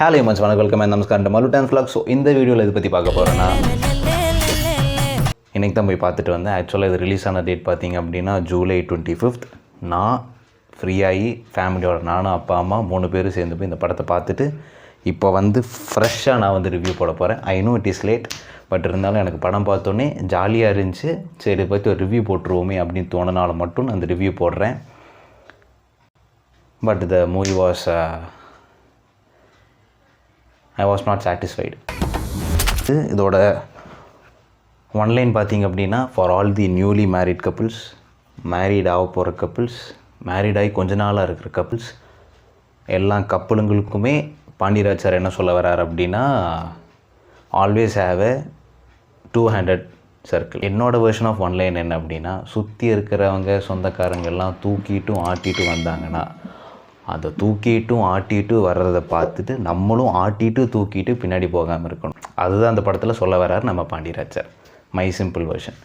Hello much வணக்கம் welcome நமஸ்காரம் மலு டைம் vlog. ஸோ இந்த வீடியோவில் இதை பற்றி பார்க்க போகிறேன்னா இன்றைக்கி தான் போய் பார்த்துட்டு வந்தேன். ஆக்சுவலாக இது ரிலீஸ் ஆன டேட் பார்த்திங்க அப்படின்னா ஜூலை 25th. நான் ஃப்ரீயாகி ஃபேமிலியோட நானும் அப்பா அம்மா 3 பேரும் சேர்ந்து போய் இந்த படத்தை பார்த்துட்டு இப்போ வந்து ஃப்ரெஷ்ஷாக நான் வந்து ரிவ்யூ போட போகிறேன். I know it is late, but இருந்தாலும் எனக்கு படம் பார்த்தோன்னே ஜாலியாக இருந்துச்சு. சரி பற்றி ஒரு ரிவ்யூ போட்டுருவோமே அப்படின்னு தோணுனால மட்டும் நான் அந்த ரிவ்யூ போடுறேன். But the movie was I was not satisfied. இதோட ஒன்லைன் பார்த்திங்க அப்படின்னா for all the newly married couples, married ஆக போகிற கப்புள்ஸ், மேரீட் ஆகி கொஞ்ச நாளாக இருக்கிற கப்புள்ஸ், எல்லா கப்புளுங்களுக்குமே பாண்டியராஜ் சார் என்ன சொல்ல வர்றார் அப்படின்னா ஆல்வேஸ் ஹேவ் எ 200 சர்க்கிள். என்னோடய வெர்ஷன் ஆஃப் ஒன்லைன் என்ன அப்படின்னா, சுற்றி இருக்கிறவங்க சொந்தக்காரங்க எல்லாம் தூக்கிட்டும் ஆட்டிட்டு வந்தாங்கன்னா அதை தூக்கிட்டும் ஆட்டிட்டு வர்றதை பார்த்துட்டு நம்மளும் ஆட்டிட்டு தூக்கிட்டு பின்னாடி போகாமல் இருக்கணும். அதுதான் அந்த படத்தில் சொல்ல வர்றாரு நம்ம Pandiyaraj sir. My simple version.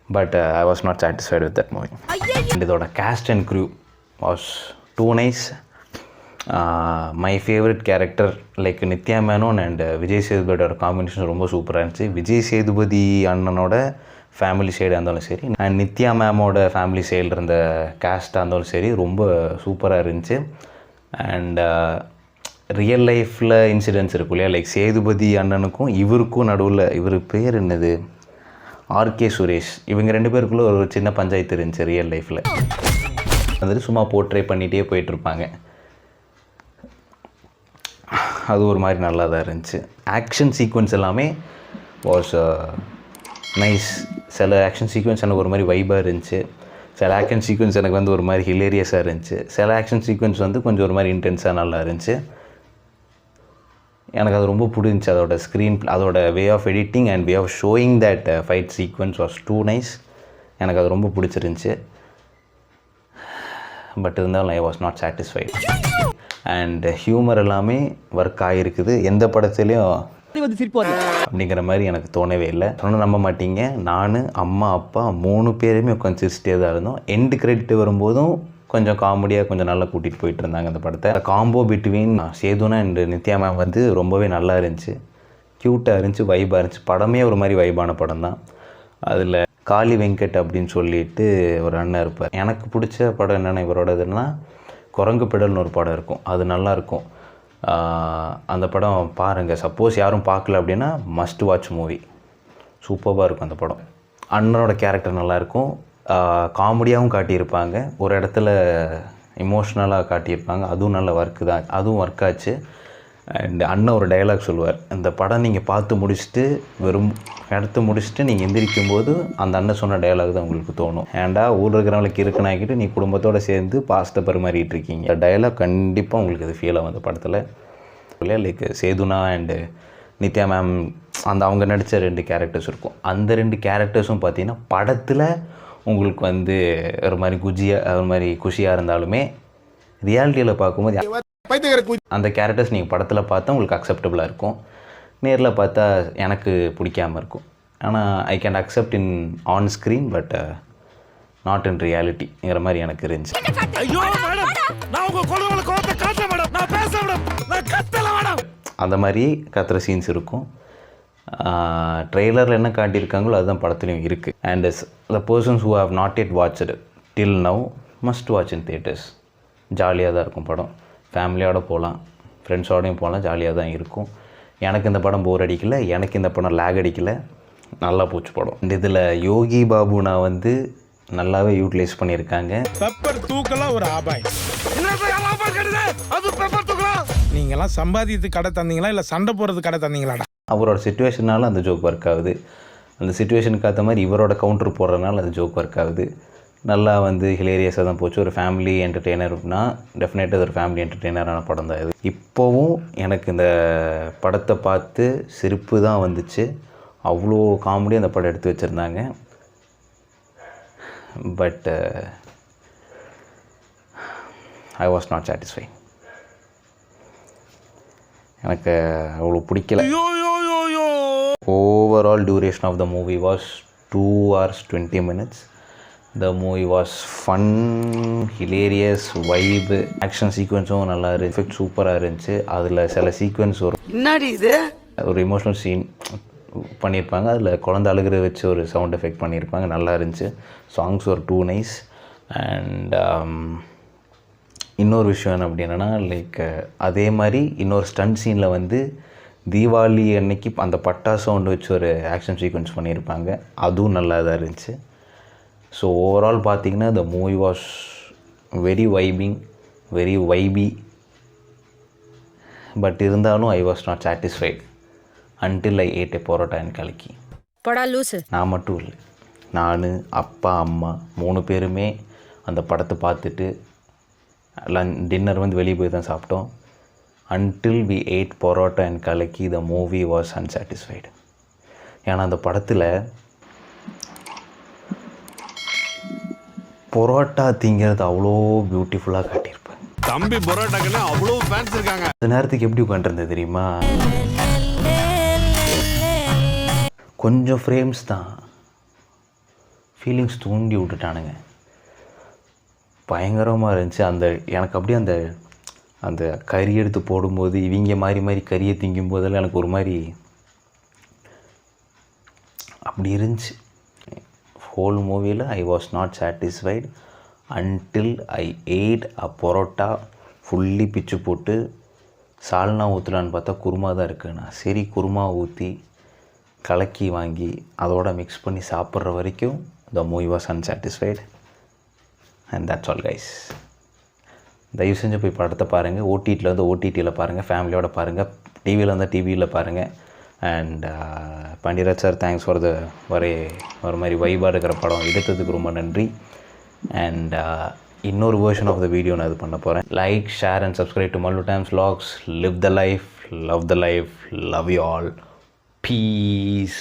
But I was not satisfied with that movie. And இதோட cast and crew was too nice. My favourite character like Nithya Menon and Vijay சேதுபதியோட காம்பினேஷன் ரொம்ப சூப்பராக இருந்துச்சு. விஜய் சேதுபதி அண்ணனோட ஃபேமிலி சைடாக இருந்தாலும் சரி அண்ட் நித்யா மேமோட ஃபேமிலி சைடில் இருந்த கேஸ்ட்டாக இருந்தாலும் சரி ரொம்ப சூப்பராக இருந்துச்சு. அண்ட் ரியல் லைஃப்பில் இன்சிடென்ட்ஸ் இருக்கும் இல்லையா, லைக் சேதுபதி அண்ணனுக்கும் இவருக்கும் நடுவில், இவர் பேர் என்னது, ஆர்கே சுரேஷ், இவங்க 2 பேருக்குள்ளே ஒரு சின்ன பஞ்சாயத்து இருந்துச்சு ரியல் லைஃப்பில். வந்துட்டு சும்மா போர்ட்ரே பண்ணிகிட்டே போயிட்டுருப்பாங்க. அது ஒரு மாதிரி நல்லா தான் இருந்துச்சு. ஆக்ஷன் சீக்வன்ஸ் எல்லாமே வாஸ் நைஸ். சில ஆக்ஷன் சீக்வன்ஸ் எனக்கு ஒரு மாதிரி வைபாக இருந்துச்சு. சில ஆக்ஷன் சீக்வன்ஸ் எனக்கு வந்து ஒரு மாதிரி ஹிலேரியஸாக இருந்துச்சு. சில ஆக்ஷன் சீக்வன்ஸ் வந்து கொஞ்சம் ஒரு மாதிரி இன்டென்ஸாக நல்லா இருந்துச்சு. எனக்கு அது ரொம்ப பிடிச்சிச்சு. அதோட ஸ்க்ரீன், அதோட way of editing and way of showing that fight sequence was too nice. எனக்கு அது ரொம்ப பிடிச்சிருந்துச்சு. பட் இருந்தாலும் I was not satisfied. And humour எல்லாமே ஒர்க் ஆகிருக்குது. எந்த படத்துலேயும் அப்படிங்கிற மாதிரி எனக்கு தோணவே இல்லை. சொன்ன நம்ப மாட்டீங்க, நான் அம்மா அப்பா 3 பேருமே உட்காந்து சிரிச்சிட்டே தான் இருந்தோம். எண்டு கிரெடிட் வரும்போதும் கொஞ்சம் காமெடியாக கொஞ்சம் நல்லா கூட்டிகிட்டு போயிட்டு இருந்தாங்க அந்த படத்தை. காம்போ பிட்வீன் சேதுனா அண்ட் நித்யா மேம் வந்து ரொம்பவே நல்லா இருந்துச்சு, க்யூட்டாக இருந்துச்சு, வைபாக இருந்துச்சு. படமே ஒரு மாதிரி வைபான படம் தான். அதில் காளி வெங்கட் அப்படின்னு சொல்லிட்டு ஒரு அண்ணன் இருப்பார். எனக்கு பிடிச்ச படம் என்னென்னா இவரோடதுன்னா குரங்கு பெடல்னு ஒரு படம் இருக்கும், அது நல்லாயிருக்கும். அந்த படம் பாருங்கள். சப்போஸ் யாரும் பார்க்கல அப்படின்னா மஸ்ட் வாட்ச் மூவி. சூப்பராக இருக்கும் அந்த படம். அண்ணனோட கேரக்டர் நல்லாயிருக்கும். காமெடியாகவும் காட்டியிருப்பாங்க, ஒரு இடத்துல இமோஷ்னலாக காட்டியிருப்பாங்க. அதுவும் நல்ல ஒர்க்கு தான், அதுவும் ஒர்க் ஆச்சு. அண்ட் அண்ணன் ஒரு டைலாக் சொல்லுவார், இந்த படம் நீங்கள் பார்த்து முடிச்சுட்டு எடுத்து முடிச்சுட்டு நீங்கள் எந்திரிக்கும் போது அந்த அண்ணன் சொன்ன டைலாக் தான் உங்களுக்கு தோணும். ஏன்டா ஊரில் இருக்கிறவங்களுக்கு இருக்குனாக்கிட்டு நீ குடும்பத்தோடு சேர்ந்து பாஸ்தை பரிமாறிட்டு இருக்கீங்க. அந்த டைலாக் கண்டிப்பாக உங்களுக்கு இது ஃபீல் ஆகும் அந்த படத்தில். இல்லையா, லைக் சேதுனா அண்டு நித்யா மேம் அந்த அவங்க நடித்த 2 கேரக்டர்ஸ் இருக்கும். அந்த 2 கேரக்டர்ஸும் பார்த்தீங்கன்னா படத்தில் உங்களுக்கு வந்து ஒரு மாதிரி ஒரு மாதிரி குஷியாக இருந்தாலுமே ரியாலிட்டியில் பார்க்கும்போது அந்த கேரக்டர்ஸ் நீங்கள் படத்தில் பார்த்தா உங்களுக்கு அக்செப்டபுளாக இருக்கும். நேரில் பார்த்தா எனக்கு பிடிக்காமல் இருக்கும். ஆனால் I can accept in on screen but not in ரியாலிட்டிங்கிற மாதிரி எனக்கு இருந்துச்சு. அந்த மாதிரி கத்துற சீன்ஸ் இருக்கும். ட்ரெய்லரில் என்ன காட்டியிருக்காங்களோ அதுதான் படத்துலையும் இருக்குது. And the persons who have not yet watched till now must watch in theatres. ஜாலியாக தான் இருக்கும் படம். ஃபேமிலியோடு போகலாம், ஃப்ரெண்ட்ஸோடையும் போகலாம், ஜாலியாக தான் இருக்கும். எனக்கு இந்த படம் போர் அடிக்கலை, எனக்கு இந்த படம் லேக் அடிக்கலை, நல்லா போச்சு படம். இதில் யோகி பாபு நான் வந்து நல்லாவே யூட்டிலைஸ் பண்ணியிருக்காங்க. நீங்களாம் சம்பாதித்து கடை தந்தீங்களா இல்லை சண்டை போடுறது கடை தந்தீங்களாடா? அவரோட சுச்சுவேஷனால அந்த ஜோக் ஒர்க் ஆகுது. அந்த சுச்சுவேஷனுக்கு ஏற்ற மாதிரி இவரோட கவுண்டர் போடுறதுனால அந்த ஜோக் ஒர்க் ஆகுது. நல்லா வந்து ஹிலேரியஸாக தான் போச்சு. ஒரு ஃபேமிலி என்டர்டெய்னர்னா டெஃபினட்டாக ஒரு ஃபேமிலி என்டர்டெய்னரான படம் தான் இது. இப்போவும் எனக்கு இந்த படத்தை பார்த்து சிரிப்பு தான் வந்துச்சு. அவ்வளோ காமெடி அந்த படம் எடுத்து வச்சுருந்தாங்க. But I was not satisfy. எனக்கு அவ்வளோ பிடிக்கல. Overall duration of the movie was 2 hours 20 minutes. The movie was fun, hilarious, vibe, action சீக்வன்ஸும் நல்லா இருந்துச்சு, எஃபெக்ட் சூப்பராக இருந்துச்சு. அதில் சில சீக்வன்ஸ் ஒரு எமோஷ்னல் சீன் பண்ணியிருப்பாங்க, அதில் குழந்தை அழுகிற வச்சு ஒரு சவுண்ட் எஃபெக்ட் பண்ணியிருப்பாங்க, நல்லா இருந்துச்சு. சாங்ஸ் ஒரு டூ நைஸ். அண்ட் இன்னொரு விஷயம் என்ன அப்படின்னா, லைக் அதே மாதிரி இன்னொரு ஸ்டண்ட் சீனில் வந்து தீபாவளி அன்னைக்கு அந்த பட்டாசு சவுண்டு வச்சு ஒரு ஆக்ஷன் சீக்வன்ஸ் பண்ணியிருப்பாங்க, அதுவும் நல்லா தான் இருந்துச்சு. ஸோ ஓவரால் பார்த்திங்கன்னா the movie was very vibey. But இருந்தாலும் I was not satisfied until I ate a parotta and kalakki. நான் மட்டும் இல்லை, நான், அப்பா, அம்மா 3 பேருமே அந்த படத்தை பார்த்துட்டு டின்னர் வந்து வெளியே போய் தான் சாப்பிட்டோம். Until we ate parotta and kalakki the movie was unsatisfied. ஏன்னா அந்த படத்தில் பரோட்டா திங்கிறது அவ்வளோ பியூட்டிஃபுல்லாக காட்டியிருப்பேன். தம்பி பரோட்டாக்குன்னா அவ்வளோ ஃபேன்ஸ் இருக்காங்க. அந்த நேரத்துக்கு எப்படி உட்காந்துருந்தது தெரியுமா? கொஞ்சம் ஃப்ரேம்ஸ் தான் ஃபீலிங்ஸ் தூண்டி விட்டுட்டானுங்க, பயங்கரமாக இருந்துச்சு. எனக்கு அப்படியே அந்த கறி எடுத்து போடும்போது இவங்க மாறி கறியை திங்கும் போதெல்லாம் எனக்கு ஒரு மாதிரி அப்படி இருந்துச்சு. ஹோல் மூவியில் ஐ was not satisfied until I add a parotta fully பிச்சு போட்டு சால்னா ஊற்றலான்னு பார்த்தா குருமா தான் இருக்குண்ணா. சரி குருமா ஊற்றி கலக்கி வாங்கி அதோட மிக்ஸ் பண்ணி சாப்பிட்ற வரைக்கும் த movie was unsatisfied. And that's all guys. தயவு செஞ்சு போய் படத்தை பாருங்கள். ஓடிடியில் வந்து ஓடிடியில் பாருங்கள், ஃபேமிலியோடு பாருங்கள், டிவியில் வந்தால் டிவியில் பாருங்கள். அண்ட் பண்டிராஜ் சார், தேங்க்ஸ் ஃபார் ஒரு மாதிரி வைபாக இருக்கிற படம் எடுத்ததுக்கு ரொம்ப நன்றி. அண்ட் இன்னொரு வேர்ஷன் ஆஃப் த வீடியோ நான் இது பண்ண போகிறேன். Like, share and subscribe to Mallu times vlogs. Live the life, love the life, love you all. Peace.